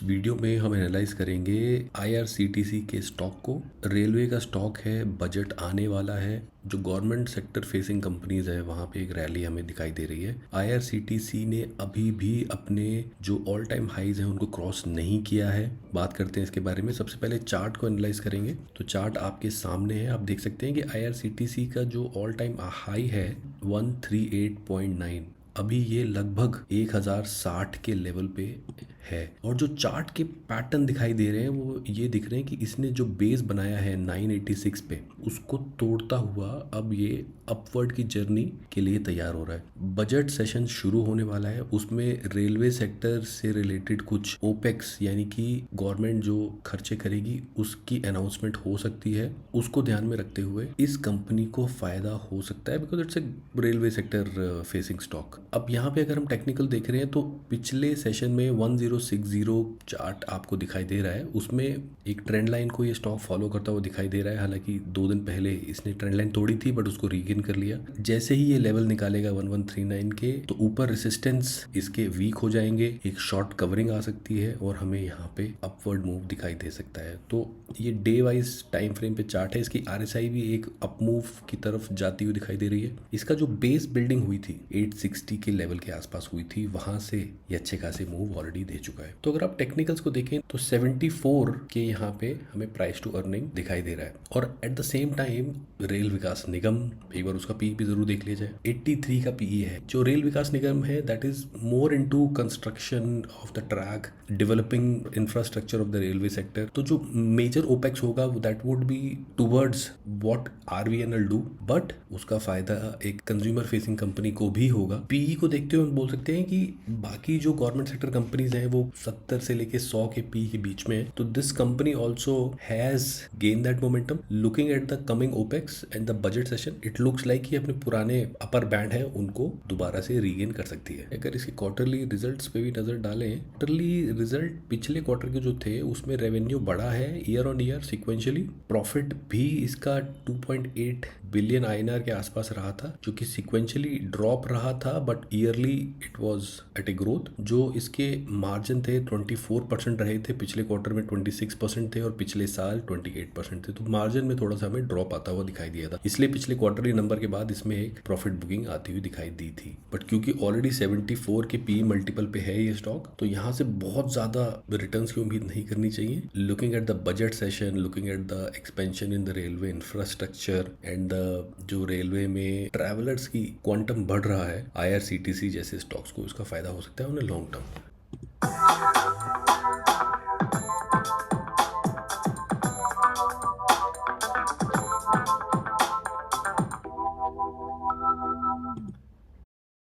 Video में हम analyse करेंगे आईआरसीटीसी के स्टॉक को। रेलवे का स्टॉक है, बजट आने वाला है, जो गवर्नमेंट सेक्टर फेसिंग कंपनीज है वहाँ पे एक रैली हमें दिखाई दे रही है। आईआरसीटीसी ने अभी भी अपने जो ऑल टाइम हाईज हैं उनको क्रॉस नहीं किया है। बात करते हैं इसके बारे में। सबसे पहले चार्ट को एनालाइज करेंगे तो चार्ट आपके सामने है। आप देख सकते हैं कि आईआरसीटीसी का जो ऑल टाइम हाई है 138.9, अभी ये लगभग 1060 के लेवल पे है। और जो चार्ट के पैटर्न दिखाई दे रहे हैं वो ये दिख रहे हैं कि इसने जो बेस बनाया है 986 पे, उसको तोड़ता हुआ अब ये अपवर्ड की जर्नी के लिए तैयार हो रहा है। बजट सेशन शुरू होने वाला है, उसमें रेलवे सेक्टर से रिलेटेड कुछ ओपेक्स यानी कि गवर्नमेंट जो खर्चे करेगी उसकी अनाउंसमेंट हो सकती है। उसको ध्यान में रखते हुए इस कंपनी को फायदा हो सकता है, because it's a railway sector facing stock. अब यहाँ पे अगर हम टेक्निकल देख रहे हैं तो पिछले सेशन में 1060 चार्ट आपको दिखाई दे रहा है, उसमें एक ट्रेंड लाइन को ये स्टॉक फॉलो करता हुआ दिखाई दे रहा है। हालांकि 2 दिन पहले इसने ट्रेंड लाइन तोड़ी थी बट उसको रीगेन कर लिया। जैसे ही ये लेवल निकालेगा 1139 के तो ऊपर रेसिस्टेंस इसके वीक हो जाएंगे, एक शॉर्ट कवरिंग आ सकती है और हमें यहाँ पे अपवर्ड मूव दिखाई दे सकता है। तो ये डे वाइज टाइम फ्रेम पे चार्ट है। इसकी आरएसआई भी एक अप मूव की तरफ जाती हुई दिखाई दे रही है। इसका जो बेस बिल्डिंग हुई थी 860 के लेवल के आसपास हुई थी, वहां से ये अच्छे खासे मूव ऑलरेडी दे चुका है। तो अगर आप टेक्निकल्स को देखें तो 74 के यहाँ पे हमें प्राइस टू अर्निंग दिखाई दे रहा है। और at the same time Rail Vikas Nigam, एक बार उसका पीई भी जरूर देख लिया जाए, 83 का पीई है। जो रेल विकास निगम है that is more into construction of the track, developing infrastructure of the railway sector. तो जो मेजर ओपेक्स होगा that would be towards what RVNL do, but उसका फायदा एक कंज्यूमर फेसिंग कंपनी को भी होगा। पीई को देखते हुए हम बोल सकते हैं कि बाकी जो गवर्नमेंट सेक्टर कंपनीज हैं वो 70 से लेके 100 के पी के बीच में है। तो this company also has gain that momentum. Looking at the coming opex and the budget session, it looks like कि अपने पुराने अपर बैंड है उनको दोबारा से रीगेन कर सकती है। अगर इसके क्वार्टरली रिजल्ट्स पे भी नजर डालें, क्वार्टरली रिजल्ट पिछले क्वार्टर के जो थे उसमें रेवेन्यू बढ़ा है year on year sequentially. Profit भी इसका 2.8 बिलियन आईएनआर के आसपास रहा था, जो कि सिक्वेंशियली ड्रॉप रहा था but yearly it was at a growth. जो इसके मार्जिन थे 24% रहे थे, पिछले क्वार्टर में 26% थे और पिछले साल 28% थे। तो मार्जिन में थोड़ा सा हमें ड्रॉप आता हुआ दिखाई दिया था, इसलिए पिछले क्वार्टरली नंबर के बाद इसमें एक प्रॉफिट बुकिंग आती हुई दिखाई दी थी। बट क्योंकि ऑलरेडी 74 के पी मल्टीपल पे है ये स्टॉक, तो यहाँ से बहुत ज्यादा रिटर्न्स की उम्मीद नहीं करनी चाहिए। Looking at the budget session, looking at the expansion in the railway infrastructure and जो रेलवे में ट्रैवलर्स की क्वांटम बढ़ रहा है, आईआरसीटीसी जैसे स्टॉक्स को इसका फायदा हो सकता है उन्हें लॉन्ग टर्म।